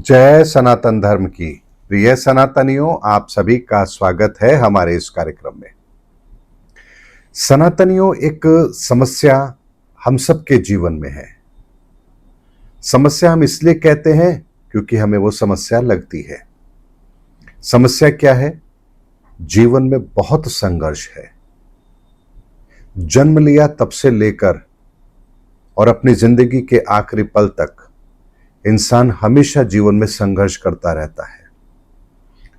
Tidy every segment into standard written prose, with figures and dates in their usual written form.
जय सनातन धर्म की। प्रिय सनातनियों, आप सभी का स्वागत है हमारे इस कार्यक्रम में। सनातनियों, एक समस्या हम सबके जीवन में है। समस्या हम इसलिए कहते हैं क्योंकि हमें वो समस्या लगती है। समस्या क्या है? जीवन में बहुत संघर्ष है। जन्म लिया तब से लेकर और अपनी जिंदगी के आखिरी पल तक इंसान हमेशा जीवन में संघर्ष करता रहता है।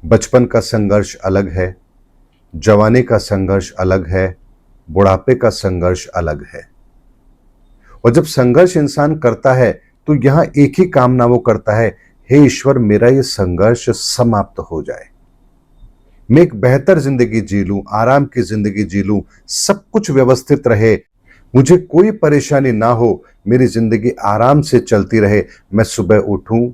बचपन का संघर्ष अलग है, जवानी का संघर्ष अलग है, बुढ़ापे का संघर्ष अलग है। और जब संघर्ष इंसान करता है तो यहां एक ही कामना वो करता है, हे ईश्वर, मेरा ये संघर्ष समाप्त हो जाए, मैं एक बेहतर जिंदगी जी लूं, आराम की जिंदगी जी लूं, सब कुछ व्यवस्थित रहे, मुझे कोई परेशानी ना हो, मेरी जिंदगी आराम से चलती रहे। मैं सुबह उठूं,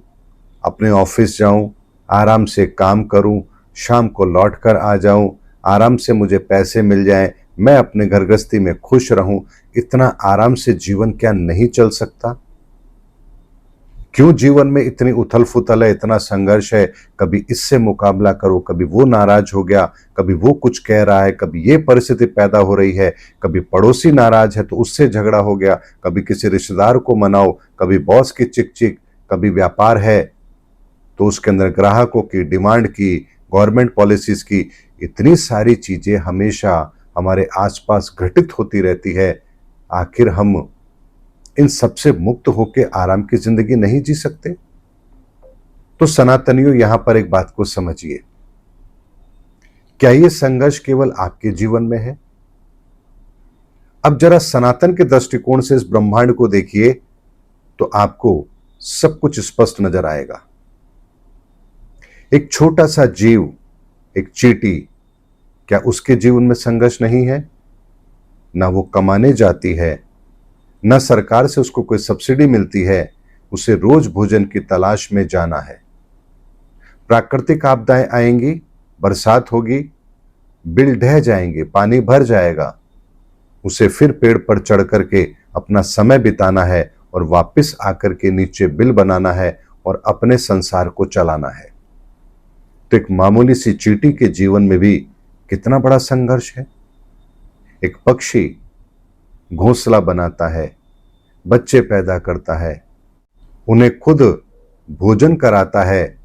अपने ऑफिस जाऊं, आराम से काम करूं, शाम को लौट कर आ जाऊं, आराम से मुझे पैसे मिल जाएं, मैं अपने घर गृहस्थी में खुश रहूं। इतना आराम से जीवन क्या नहीं चल सकता? क्यों जीवन में इतनी उथल फुथल है, इतना संघर्ष है? कभी इससे मुकाबला करो, कभी वो नाराज हो गया, कभी वो कुछ कह रहा है, कभी ये परिस्थिति पैदा हो रही है, कभी पड़ोसी नाराज है तो उससे झगड़ा हो गया, कभी किसी रिश्तेदार को मनाओ, कभी बॉस की चिक चिक, कभी व्यापार है तो उसके अंदर ग्राहकों की डिमांड की, गवर्नमेंट पॉलिसीज की, इतनी सारी चीजें हमेशा हमारे आसपास घटित होती रहती है। आखिर हम इन सबसे मुक्त होकर आराम की जिंदगी नहीं जी सकते? तो सनातनियों, यहां पर एक बात को समझिए, क्या यह संघर्ष केवल आपके जीवन में है? अब जरा सनातन के दृष्टिकोण से इस ब्रह्मांड को देखिए तो आपको सब कुछ स्पष्ट नजर आएगा। एक छोटा सा जीव, एक चींटी, क्या उसके जीवन में संघर्ष नहीं है? ना वो कमाने जाती है, न सरकार से उसको कोई सब्सिडी मिलती है, उसे रोज भोजन की तलाश में जाना है। प्राकृतिक आपदाएं आएंगी, बरसात होगी, बिल ढह जाएंगे, पानी भर जाएगा, उसे फिर पेड़ पर चढ़ करके अपना समय बिताना है और वापस आकर के नीचे बिल बनाना है और अपने संसार को चलाना है। तो एक मामूली सी चींटी के जीवन में भी कितना बड़ा संघर्ष है। एक पक्षी घोंसला बनाता है, बच्चे पैदा करता है, उन्हें खुद भोजन कराता है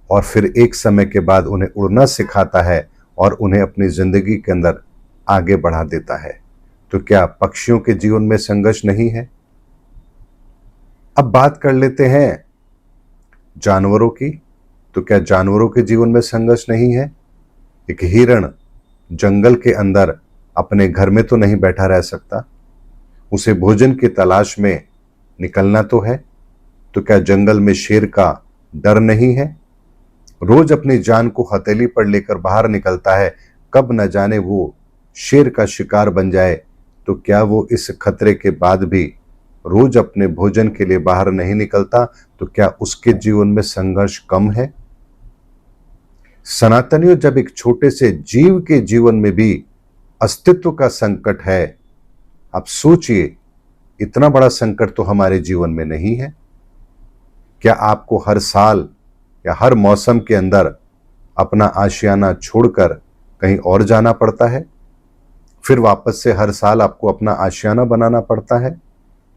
और फिर एक समय के बाद उन्हें उड़ना सिखाता है और उन्हें अपनी जिंदगी के अंदर आगे बढ़ा देता है। तो क्या पक्षियों के जीवन में संघर्ष नहीं है? अब बात कर लेते हैं जानवरों की। तो क्या जानवरों के जीवन में संघर्ष नहीं है? एक हिरण जंगल के अंदर अपने घर में तो नहीं बैठा रह सकता, उसे भोजन की तलाश में निकलना तो है। तो क्या जंगल में शेर का डर नहीं है? रोज अपनी जान को हथेली पर लेकर बाहर निकलता है, कब न जाने वो शेर का शिकार बन जाए। तो क्या वो इस खतरे के बाद भी रोज अपने भोजन के लिए बाहर नहीं निकलता? तो क्या उसके जीवन में संघर्ष कम है? सनातनियों, जब एक छोटे से जीव के जीवन में भी अस्तित्व का संकट है, आप सोचिए इतना बड़ा संकट तो हमारे जीवन में नहीं है। क्या आपको हर साल या हर मौसम के अंदर अपना आशियाना छोड़कर कहीं और जाना पड़ता है, फिर वापस से हर साल आपको अपना आशियाना बनाना पड़ता है?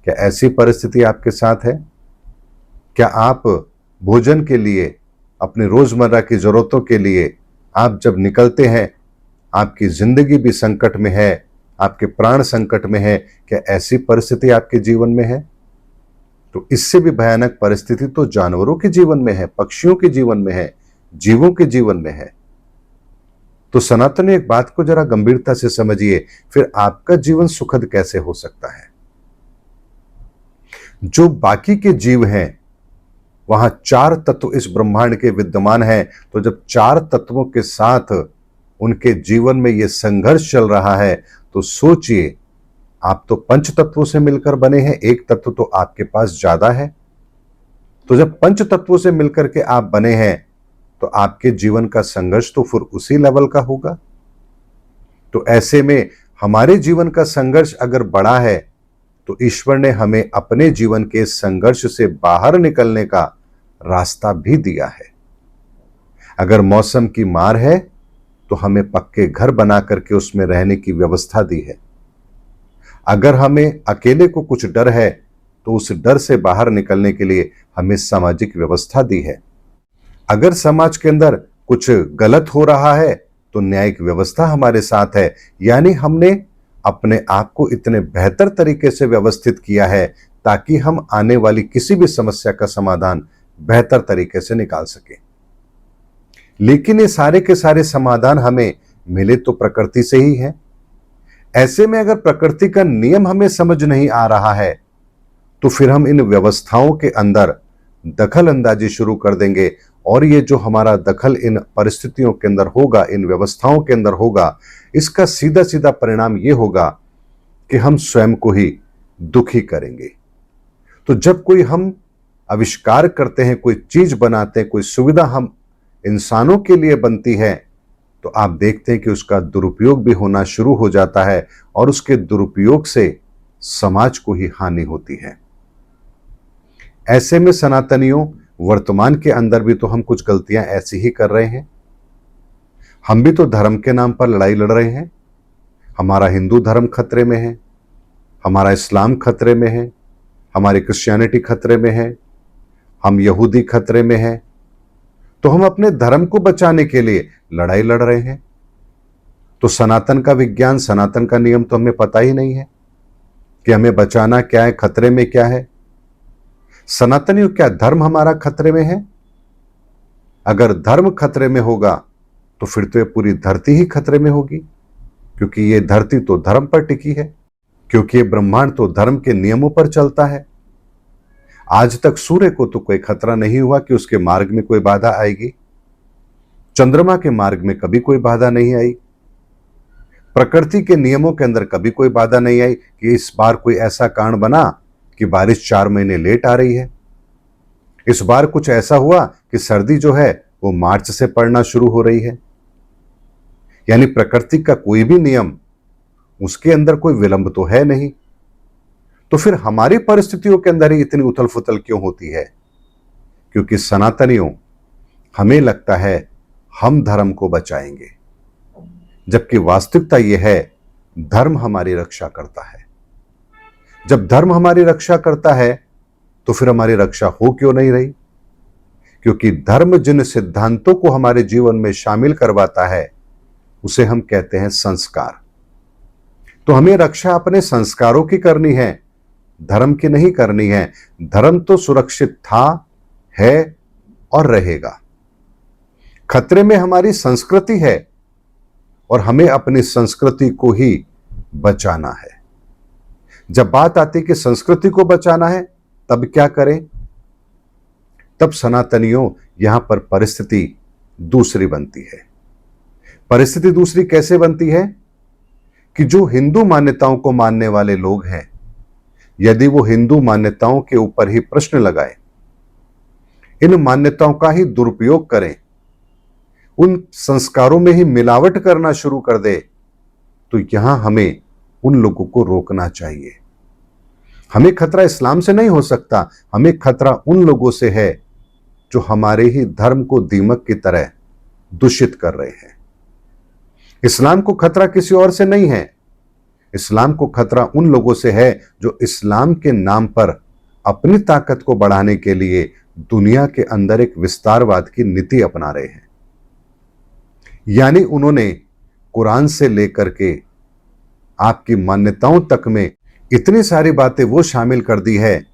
क्या ऐसी परिस्थिति आपके साथ है? क्या आप भोजन के लिए, अपनी रोजमर्रा की जरूरतों के लिए आप जब निकलते हैं, आपकी जिंदगी भी संकट में है, आपके प्राण संकट में है, क्या ऐसी परिस्थिति आपके जीवन में है? तो इससे भी भयानक परिस्थिति तो जानवरों के जीवन में है, पक्षियों के जीवन में है, जीवों के जीवन में है। तो सनातन, एक बात को जरा गंभीरता से समझिए, फिर आपका जीवन सुखद कैसे हो सकता है? जो बाकी के जीव हैं, वहां चार तत्व इस ब्रह्मांड के विद्यमान हैं। तो जब चार तत्वों के साथ उनके जीवन में यह संघर्ष चल रहा है, तो सोचिए, आप तो पंच तत्वों से मिलकर बने हैं, एक तत्व तो आपके पास ज्यादा है। तो जब पंच तत्वों से मिलकर के आप बने हैं तो आपके जीवन का संघर्ष तो फिर उसी लेवल का होगा। तो ऐसे में हमारे जीवन का संघर्ष अगर बड़ा है तो ईश्वर ने हमें अपने जीवन के संघर्ष से बाहर निकलने का रास्ता भी दिया है। अगर मौसम की मार है तो हमें पक्के घर बना करके उसमें रहने की व्यवस्था दी है। अगर हमें अकेले को कुछ डर है तो उस डर से बाहर निकलने के लिए हमें सामाजिक व्यवस्था दी है। अगर समाज के अंदर कुछ गलत हो रहा है तो न्यायिक व्यवस्था हमारे साथ है। यानी हमने अपने आप को इतने बेहतर तरीके से व्यवस्थित किया है ताकि हम आने वाली किसी भी समस्या का समाधान बेहतर तरीके से निकाल सकें। लेकिन ये सारे के सारे समाधान हमें मिले तो प्रकृति से ही है। ऐसे में अगर प्रकृति का नियम हमें समझ नहीं आ रहा है तो फिर हम इन व्यवस्थाओं के अंदर दखल अंदाजी शुरू कर देंगे, और ये जो हमारा दखल इन परिस्थितियों के अंदर होगा, इन व्यवस्थाओं के अंदर होगा, इसका सीधा सीधा परिणाम ये होगा कि हम स्वयं को ही दुखी करेंगे। तो जब कोई हम आविष्कार करते हैं, कोई चीज बनाते हैं, कोई सुविधा हम इंसानों के लिए बनती है, तो आप देखते हैं कि उसका दुरुपयोग भी होना शुरू हो जाता है और उसके दुरुपयोग से समाज को ही हानि होती है। ऐसे में सनातनियों, वर्तमान के अंदर भी तो हम कुछ गलतियां ऐसी ही कर रहे हैं। हम भी तो धर्म के नाम पर लड़ाई लड़ रहे हैं। हमारा हिंदू धर्म खतरे में है, हमारा इस्लाम खतरे में है, हमारी क्रिश्चियनिटी खतरे में है, हम यहूदी खतरे में है। तो हम अपने धर्म को बचाने के लिए लड़ाई लड़ रहे हैं। तो सनातन का विज्ञान, सनातन का नियम तो हमें पता ही नहीं है कि हमें बचाना क्या है, खतरे में क्या है। सनातनियों, क्या धर्म हमारा खतरे में है? अगर धर्म खतरे में होगा तो फिर तो ये पूरी धरती ही खतरे में होगी, क्योंकि ये धरती तो धर्म पर टिकी है, क्योंकि ये ब्रह्मांड तो धर्म के नियमों पर चलता है। आज तक सूर्य को तो कोई खतरा नहीं हुआ कि उसके मार्ग में कोई बाधा आएगी। चंद्रमा के मार्ग में कभी कोई बाधा नहीं आई। प्रकृति के नियमों के अंदर कभी कोई बाधा नहीं आई कि इस बार कोई ऐसा कारण बना कि बारिश 4 महीने लेट आ रही है। इस बार कुछ ऐसा हुआ कि सर्दी जो है वो मार्च से पड़ना शुरू हो रही है। यानी प्रकृति का कोई भी नियम, उसके अंदर कोई विलंब तो है नहीं। तो फिर हमारी परिस्थितियों के अंदर ही इतनी उथल फुथल क्यों होती है? क्योंकि सनातनियों, हमें लगता है हम धर्म को बचाएंगे, जबकि वास्तविकता यह है धर्म हमारी रक्षा करता है। जब धर्म हमारी रक्षा करता है तो फिर हमारी रक्षा हो क्यों नहीं रही? क्योंकि धर्म जिन सिद्धांतों को हमारे जीवन में शामिल करवाता है उसे हम कहते हैं संस्कार। तो हमें रक्षा अपने संस्कारों की करनी है, धर्म की नहीं करनी है। धर्म तो सुरक्षित था, है और रहेगा। खतरे में हमारी संस्कृति है और हमें अपनी संस्कृति को ही बचाना है। जब बात आती कि संस्कृति को बचाना है, तब क्या करें? तब सनातनियों, यहां पर परिस्थिति दूसरी बनती है। परिस्थिति दूसरी कैसे बनती है कि जो हिंदू मान्यताओं को मानने वाले लोग हैं, यदि वो हिंदू मान्यताओं के ऊपर ही प्रश्न लगाए, इन मान्यताओं का ही दुरुपयोग करें, उन संस्कारों में ही मिलावट करना शुरू कर दे, तो यहां हमें उन लोगों को रोकना चाहिए। हमें खतरा इस्लाम से नहीं हो सकता, हमें खतरा उन लोगों से है जो हमारे ही धर्म को दीमक की तरह दूषित कर रहे हैं। इस्लाम को खतरा किसी और से नहीं है, इस्लाम को खतरा उन लोगों से है जो इस्लाम के नाम पर अपनी ताकत को बढ़ाने के लिए दुनिया के अंदर एक विस्तारवाद की नीति अपना रहे हैं। यानी उन्होंने कुरान से लेकर के आपकी मान्यताओं तक में इतनी सारी बातें वो शामिल कर दी है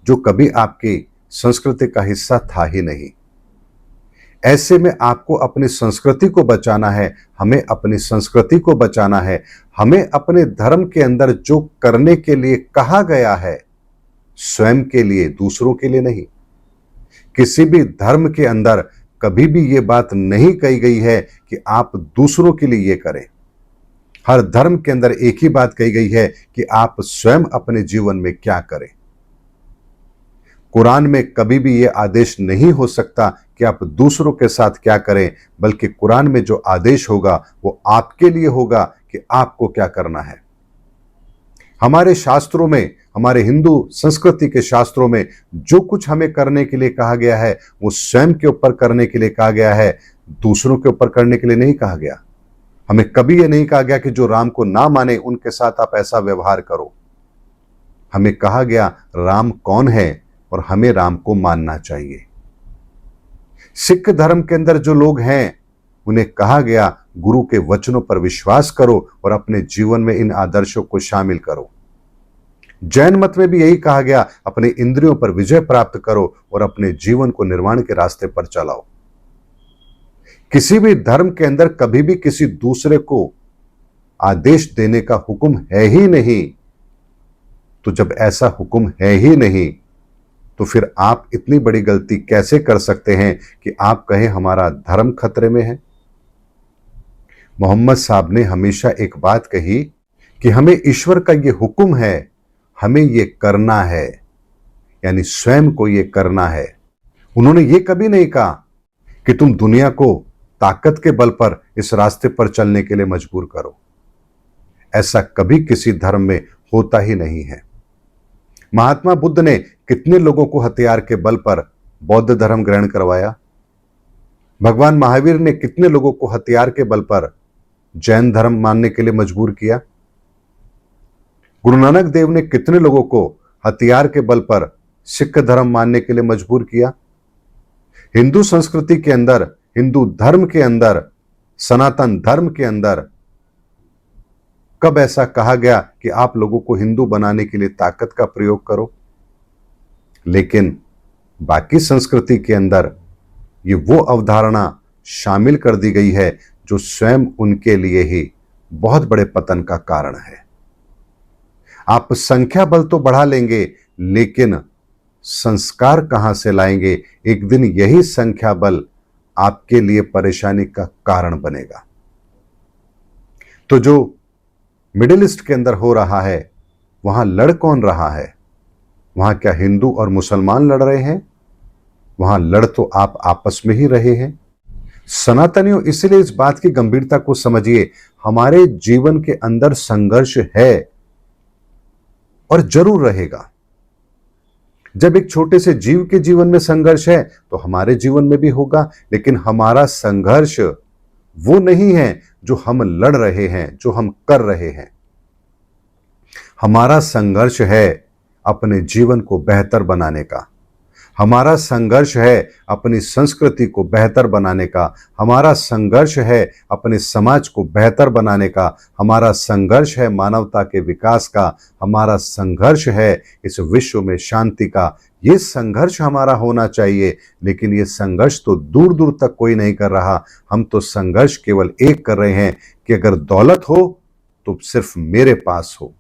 जो कभी आपकी संस्कृति का हिस्सा था ही नहीं। ऐसे में आपको अपनी संस्कृति को बचाना है, हमें अपनी संस्कृति को बचाना है। हमें अपने धर्म के अंदर जो करने के लिए कहा गया है, स्वयं के लिए, दूसरों के लिए नहीं। किसी भी धर्म के अंदर कभी भी ये बात नहीं कही गई है कि आप दूसरों के लिए ये करें। हर धर्म के अंदर एक ही बात कही गई है कि आप स्वयं अपने जीवन में क्या करें। कुरान में कभी भी ये आदेश नहीं हो सकता कि आप दूसरों के साथ क्या करें, बल्कि कुरान में जो आदेश होगा वो आपके लिए होगा कि आपको क्या करना है। हमारे शास्त्रों में, हमारे हिंदू संस्कृति के शास्त्रों में जो कुछ हमें करने के लिए कहा गया है वो स्वयं के ऊपर करने के लिए कहा गया है, दूसरों के ऊपर करने के लिए नहीं कहा गया। हमें कभी ये नहीं कहा गया कि जो राम को ना माने उनके साथ आप ऐसा व्यवहार करो। हमें कहा गया राम कौन है और हमें राम को मानना चाहिए। सिख धर्म के अंदर जो लोग हैं उन्हें कहा गया गुरु के वचनों पर विश्वास करो और अपने जीवन में इन आदर्शों को शामिल करो। जैन मत में भी यही कहा गया, अपने इंद्रियों पर विजय प्राप्त करो और अपने जीवन को निर्वाण के रास्ते पर चलाओ। किसी भी धर्म के अंदर कभी भी किसी दूसरे को आदेश देने का हुक्म है ही नहीं। तो जब ऐसा हुक्म है ही नहीं तो फिर आप इतनी बड़ी गलती कैसे कर सकते हैं कि आप कहें हमारा धर्म खतरे में है। मोहम्मद साहब ने हमेशा एक बात कही कि हमें ईश्वर का यह हुक्म है, हमें यह करना है, यानी स्वयं को यह करना है। उन्होंने यह कभी नहीं कहा कि तुम दुनिया को ताकत के बल पर इस रास्ते पर चलने के लिए मजबूर करो। ऐसा कभी किसी धर्म में होता ही नहीं है। महात्मा बुद्ध ने कितने लोगों को हथियार के बल पर बौद्ध धर्म ग्रहण करवाया। भगवान महावीर ने कितने लोगों को हथियार के बल पर जैन धर्म मानने के लिए मजबूर किया। गुरु नानक देव ने कितने लोगों को हथियार के बल पर सिख धर्म मानने के लिए मजबूर किया। हिंदू संस्कृति के अंदर, हिंदू धर्म के अंदर, सनातन धर्म के अंदर कब ऐसा कहा गया कि आप लोगों को हिंदू बनाने के लिए ताकत का प्रयोग करो। लेकिन बाकी संस्कृति के अंदर ये वो अवधारणा शामिल कर दी गई है जो स्वयं उनके लिए ही बहुत बड़े पतन का कारण है। आप संख्या बल तो बढ़ा लेंगे लेकिन संस्कार कहां से लाएंगे। एक दिन यही संख्या बल आपके लिए परेशानी का कारण बनेगा। तो जो मिडिल ईस्ट के अंदर हो रहा है वहां लड़ कौन रहा है? वहां क्या हिंदू और मुसलमान लड़ रहे हैं? वहां लड़ तो आप आपस में ही रहे हैं। सनातनियों, इसलिए इस बात की गंभीरता को समझिए। हमारे जीवन के अंदर संघर्ष है और जरूर रहेगा। जब एक छोटे से जीव के जीवन में संघर्ष है तो हमारे जीवन में भी होगा। लेकिन हमारा संघर्ष वो नहीं है जो हम लड़ रहे हैं, जो हम कर रहे हैं। हमारा संघर्ष है अपने जीवन को बेहतर बनाने का। हमारा संघर्ष है अपनी संस्कृति को बेहतर बनाने का। हमारा संघर्ष है अपने समाज को बेहतर बनाने का। हमारा संघर्ष है मानवता के विकास का। हमारा संघर्ष है इस विश्व में शांति का। ये संघर्ष हमारा होना चाहिए। लेकिन ये संघर्ष तो दूर दूर तक कोई नहीं कर रहा। हम तो संघर्ष केवल एक कर रहे हैं कि अगर दौलत हो तो सिर्फ मेरे पास हो।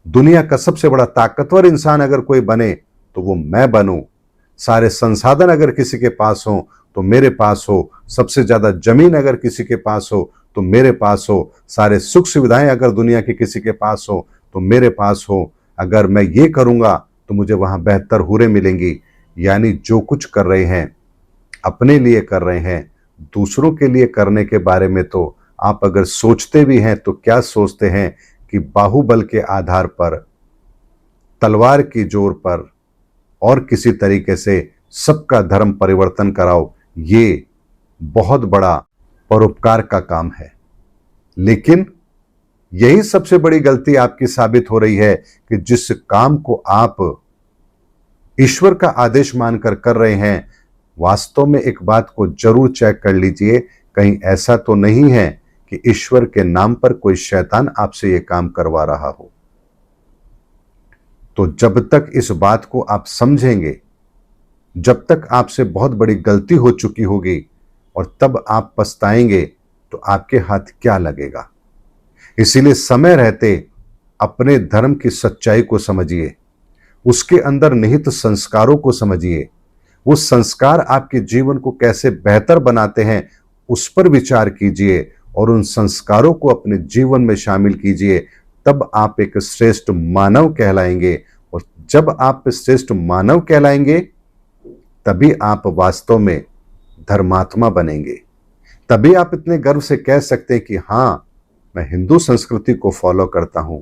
दुनिया का सबसे बड़ा ताकतवर इंसान अगर कोई बने तो वो मैं बनूं। सारे संसाधन अगर किसी के पास हो तो मेरे पास हो। सबसे ज्यादा जमीन अगर किसी के पास हो तो मेरे पास हो। सारे सुख सुविधाएं अगर दुनिया के किसी के पास हो तो मेरे पास हो। अगर मैं ये करूंगा तो मुझे वहां बेहतर हुरें मिलेंगी। यानी जो कुछ कर रहे हैं अपने लिए कर रहे हैं, दूसरों के लिए करने के बारे में तो आप अगर सोचते भी हैं तो क्या सोचते हैं कि बाहुबल के आधार पर, तलवार की जोर पर और किसी तरीके से सबका धर्म परिवर्तन कराओ। ये बहुत बड़ा परोपकार का काम है। लेकिन यही सबसे बड़ी गलती आपकी साबित हो रही है कि जिस काम को आप ईश्वर का आदेश मानकर कर रहे हैं, वास्तव में एक बात को जरूर चेक कर लीजिए, कहीं ऐसा तो नहीं है कि ईश्वर के नाम पर कोई शैतान आपसे यह काम करवा रहा हो। तो जब तक इस बात को आप समझेंगे, जब तक आपसे बहुत बड़ी गलती हो चुकी होगी और तब आप पछताएंगे तो आपके हाथ क्या लगेगा। इसीलिए समय रहते अपने धर्म की सच्चाई को समझिए, उसके अंदर निहित संस्कारों को समझिए। वो संस्कार आपके जीवन को कैसे बेहतर बनाते हैं उस पर विचार कीजिए और उन संस्कारों को अपने जीवन में शामिल कीजिए। तब आप एक श्रेष्ठ मानव कहलाएंगे। और जब आप श्रेष्ठ मानव कहलाएंगे तभी आप वास्तव में धर्मात्मा बनेंगे। तभी आप इतने गर्व से कह सकते हैं कि हाँ, मैं हिंदू संस्कृति को फॉलो करता हूं।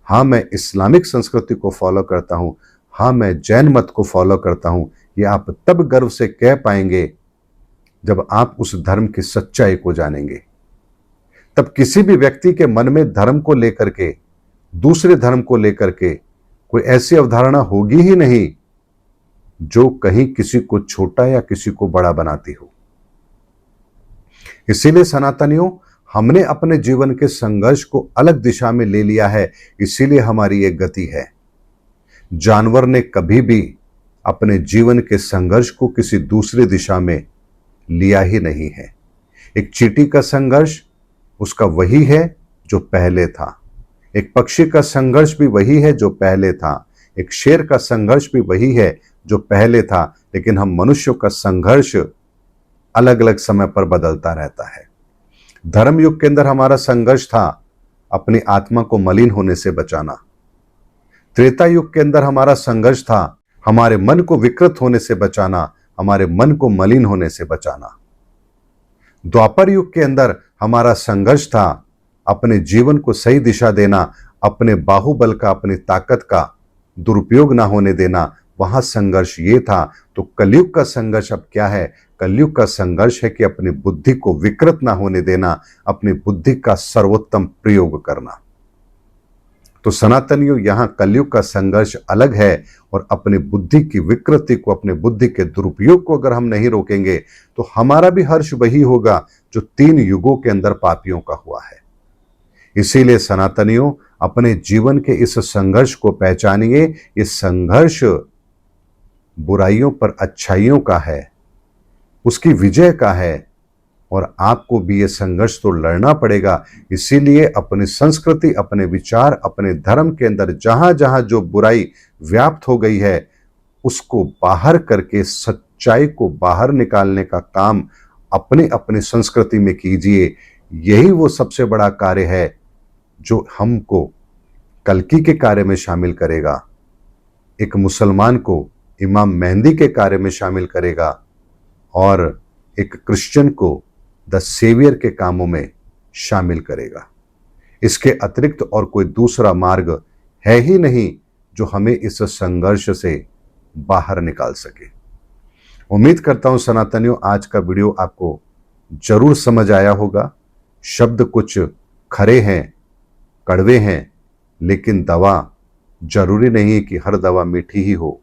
हाँ मैं इस्लामिक संस्कृति को फॉलो करता हूं, हाँ मैं जैन मत को फॉलो करता हूं, ये आप तब गर्व से कह पाएंगे जब आप उस धर्म की सच्चाई को जानेंगे। तब किसी भी व्यक्ति के मन में धर्म को लेकर के, दूसरे धर्म को लेकर के कोई ऐसी अवधारणा होगी ही नहीं जो कहीं किसी को छोटा या किसी को बड़ा बनाती हो। इसीलिए सनातनियों, हमने अपने जीवन के संघर्ष को अलग दिशा में ले लिया है, इसीलिए हमारी ये गति है। जानवर ने कभी भी अपने जीवन के संघर्ष को किसी दूसरी दिशा में लिया ही नहीं है। एक चींटी का संघर्ष उसका वही है जो पहले था, एक पक्षी का संघर्ष भी वही है जो पहले था, एक शेर का संघर्ष भी वही है जो पहले था, लेकिन हम मनुष्यों का संघर्ष अलग अलग समय पर बदलता रहता है। धर्म युग के अंदर हमारा संघर्ष था अपनी आत्मा को मलिन होने से बचाना। त्रेता युग के अंदर हमारा संघर्ष था हमारे मन को विकृत होने से बचाना, हमारे मन को मलिन होने से बचाना। द्वापर युग के अंदर हमारा संघर्ष था अपने जीवन को सही दिशा देना, अपने बाहुबल का, अपनी ताकत का दुरुपयोग ना होने देना, वहां संघर्ष ये था। तो कलयुग का संघर्ष अब क्या है? कलयुग का संघर्ष है कि अपनी बुद्धि को विकृत ना होने देना, अपनी बुद्धि का सर्वोत्तम प्रयोग करना। तो सनातनियों, यहां कलयुग का संघर्ष अलग है, और अपनी बुद्धि की विकृति को, अपने बुद्धि के दुरुपयोग को अगर हम नहीं रोकेंगे तो हमारा भी हर्ष वही होगा जो 3 युगों के अंदर पापियों का हुआ है। इसीलिए सनातनियों, अपने जीवन के इस संघर्ष को पहचानिए। ये संघर्ष बुराइयों पर अच्छाइयों का है, उसकी विजय का है, और आपको भी ये संघर्ष तो लड़ना पड़ेगा। इसीलिए अपनी संस्कृति, अपने विचार, अपने धर्म के अंदर जहां जहां जो बुराई व्याप्त हो गई है उसको बाहर करके सच्चाई को बाहर निकालने का काम अपने अपने संस्कृति में कीजिए। यही वो सबसे बड़ा कार्य है जो हमको कल्कि के कार्य में शामिल करेगा, एक मुसलमान को इमाम मेहंदी के कार्य में शामिल करेगा, और एक क्रिश्चियन को द सेवियर के कामों में शामिल करेगा। इसके अतिरिक्त और कोई दूसरा मार्ग है ही नहीं जो हमें इस संघर्ष से बाहर निकाल सके। उम्मीद करता हूं सनातनियों, आज का वीडियो आपको जरूर समझ आया होगा। शब्द कुछ खरे हैं, कड़वे हैं, लेकिन दवा जरूरी नहीं कि हर दवा मीठी ही हो।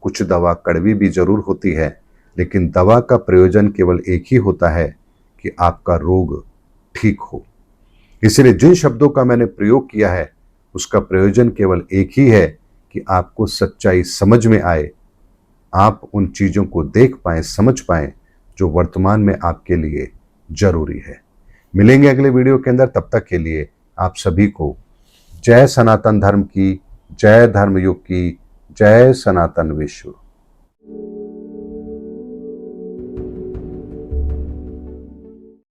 कुछ दवा कड़वी भी जरूर होती है, लेकिन दवा का प्रयोजन केवल एक ही होता है कि आपका रोग ठीक हो। इसलिए जिन शब्दों का मैंने प्रयोग किया है उसका प्रयोजन केवल एक ही है कि आपको सच्चाई समझ में आए, आप उन चीजों को देख पाएं, समझ पाएं जो वर्तमान में आपके लिए जरूरी है। मिलेंगे अगले वीडियो के अंदर, तब तक के लिए आप सभी को जय सनातन धर्म की, जय धर्मयुग की, जय सनातन विश्व।